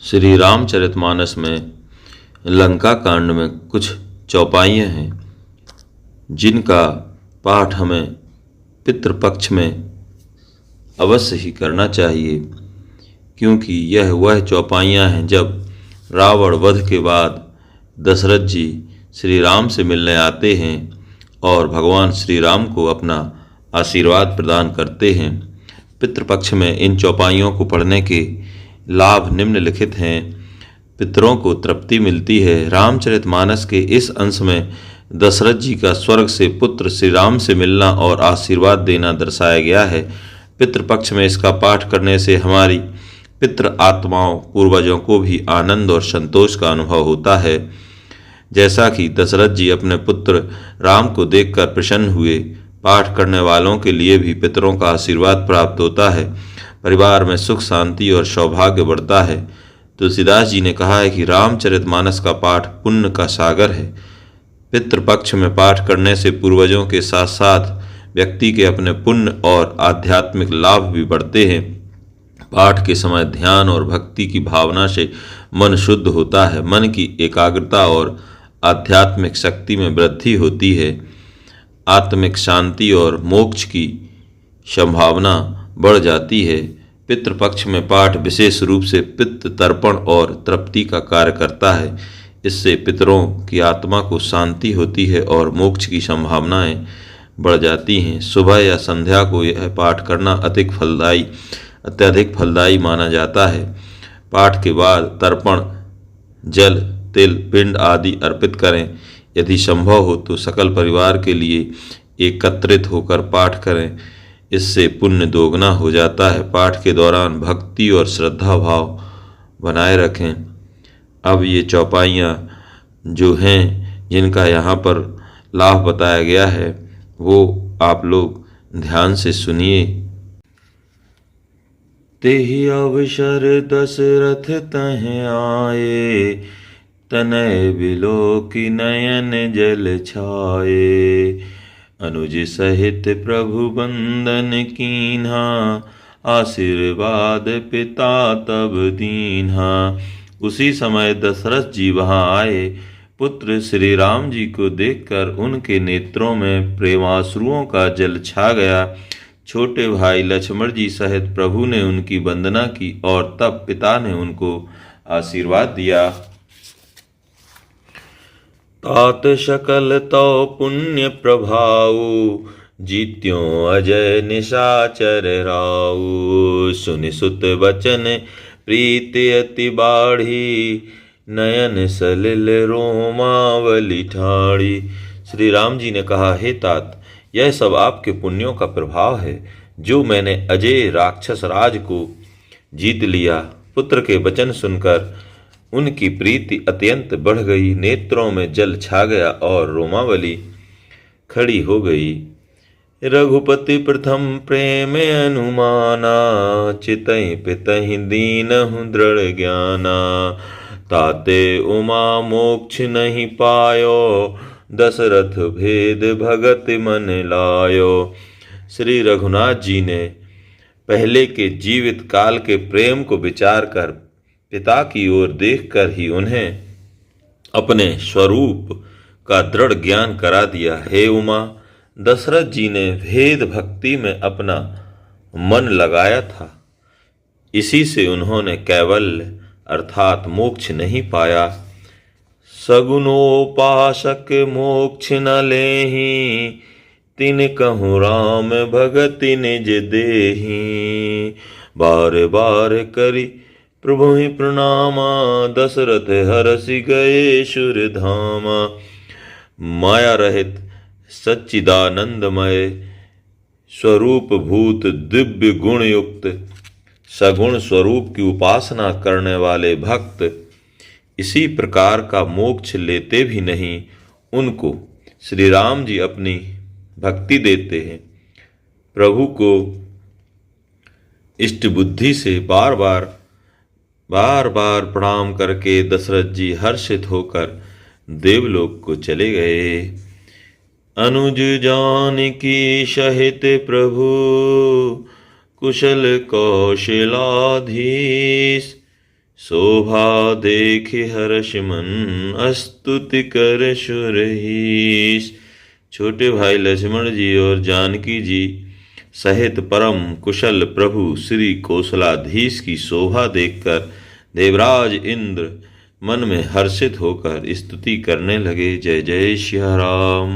श्री रामचरितमानस में लंका कांड में कुछ चौपाइयाँ हैं जिनका पाठ हमें पितृपक्ष में अवश्य ही करना चाहिए, क्योंकि यह वह चौपाइयाँ हैं जब रावण वध के बाद दशरथ जी श्री राम से मिलने आते हैं और भगवान श्री राम को अपना आशीर्वाद प्रदान करते हैं। पितृपक्ष में इन चौपाइयों को पढ़ने के लाभ निम्नलिखित हैं। पितरों को तृप्ति मिलती है। रामचरितमानस के इस अंश में दशरथ जी का स्वर्ग से पुत्र श्री राम से मिलना और आशीर्वाद देना दर्शाया गया है। पितृपक्ष में इसका पाठ करने से हमारी पितृ आत्माओं पूर्वजों को भी आनंद और संतोष का अनुभव होता है। जैसा कि दशरथ जी अपने पुत्र राम को देखकर प्रसन्न हुए, पाठ करने वालों के लिए भी पितरों का आशीर्वाद प्राप्त होता है। परिवार में सुख शांति और सौभाग्य बढ़ता है। तुलसीदास जी ने कहा है कि रामचरितमानस का पाठ पुण्य का सागर है। पितृपक्ष में पाठ करने से पूर्वजों के साथ साथ व्यक्ति के अपने पुण्य और आध्यात्मिक लाभ भी बढ़ते हैं। पाठ के समय ध्यान और भक्ति की भावना से मन शुद्ध होता है। मन की एकाग्रता और आध्यात्मिक शक्ति में वृद्धि होती है। आत्मिक शांति और मोक्ष की संभावना बढ़ जाती है। पितृपक्ष में पाठ विशेष रूप से पितृ तर्पण और तृप्ति का कार्य करता है। इससे पितरों की आत्मा को शांति होती है और मोक्ष की संभावनाएं बढ़ जाती हैं। सुबह या संध्या को यह पाठ करना अत्यधिक फलदायी माना जाता है। पाठ के बाद तर्पण जल, तिल, पिंड आदि अर्पित करें। यदि संभव हो तो सकल परिवार के लिए एकत्रित होकर पाठ करें। इससे पुण्य दोगुना हो जाता है। पाठ के दौरान भक्ति और श्रद्धा भाव बनाए रखें। अब ये चौपाइयाँ जो हैं जिनका यहाँ पर लाभ बताया गया है वो आप लोग ध्यान से सुनिए। तेहि अवसर दशरथ तह आए, तनय बिलोकि नयन जल छाए। अनुज सहित प्रभु बंदन कीन्हा, आशीर्वाद पिता तब दीन्हा। उसी समय दशरथ जी वहां आए। पुत्र श्री राम जी को देखकर उनके नेत्रों में प्रेमाश्रुओं का जल छा गया। छोटे भाई लक्ष्मण जी सहित प्रभु ने उनकी वंदना की और तब पिता ने उनको आशीर्वाद दिया। तात सकल तो पुण्य प्रभाऊ, जीत्यों अजय निशाचर राऊ। सुनि सुत वचन प्रीति अति बाढ़ी, नयन सलिल रोमावली ठाड़ी। श्री राम जी ने कहा, हे तात, यह सब आपके पुण्यों का प्रभाव है जो मैंने अजय राक्षस राज को जीत लिया। पुत्र के वचन सुनकर उनकी प्रीति अत्यंत बढ़ गई। नेत्रों में जल छा गया और रोमावली खड़ी हो गई। रघुपति प्रथम प्रेम अनुमाना, चितहि पितहि दीनहु दृढ़ ज्ञाना। ताते उमा मोक्ष नहीं पायो, दशरथ भेद भगत मन लायो। श्री रघुनाथ जी ने पहले के जीवित काल के प्रेम को विचार कर पिता की ओर देखकर ही उन्हें अपने स्वरूप का दृढ़ ज्ञान करा दिया। हे उमा, दशरथ जी ने भेद भक्ति में अपना मन लगाया था। इसी से उन्होंने कैवल्य अर्थात मोक्ष नहीं पाया। सगुनोपासक मोक्ष न लेहि, तिन कहूँ राम भगति निज देहि। बार बार करी प्रभु ही प्रणामा, दशरथ हरसि गए सुर धामा। माया रहित सच्चिदानंदमय स्वरूप भूत दिव्य गुण युक्त सगुण स्वरूप की उपासना करने वाले भक्त इसी प्रकार का मोक्ष लेते भी नहीं। उनको श्री राम जी अपनी भक्ति देते हैं। प्रभु को इष्ट बुद्धि से बार बार प्रणाम करके दशरथ जी हर्षित होकर देवलोक को चले गए। अनुज जानकी सहित प्रभु, कुशल कौशलाधीश। शोभा देखे हर्ष मन, स्तुति कर सुरहीस। छोटे भाई लक्ष्मण जी और जानकी जी सहित परम कुशल प्रभु श्री कौशलाधीश की शोभा देखकर देवराज इंद्र मन में हर्षित होकर स्तुति करने लगे। जय जय श्री राम।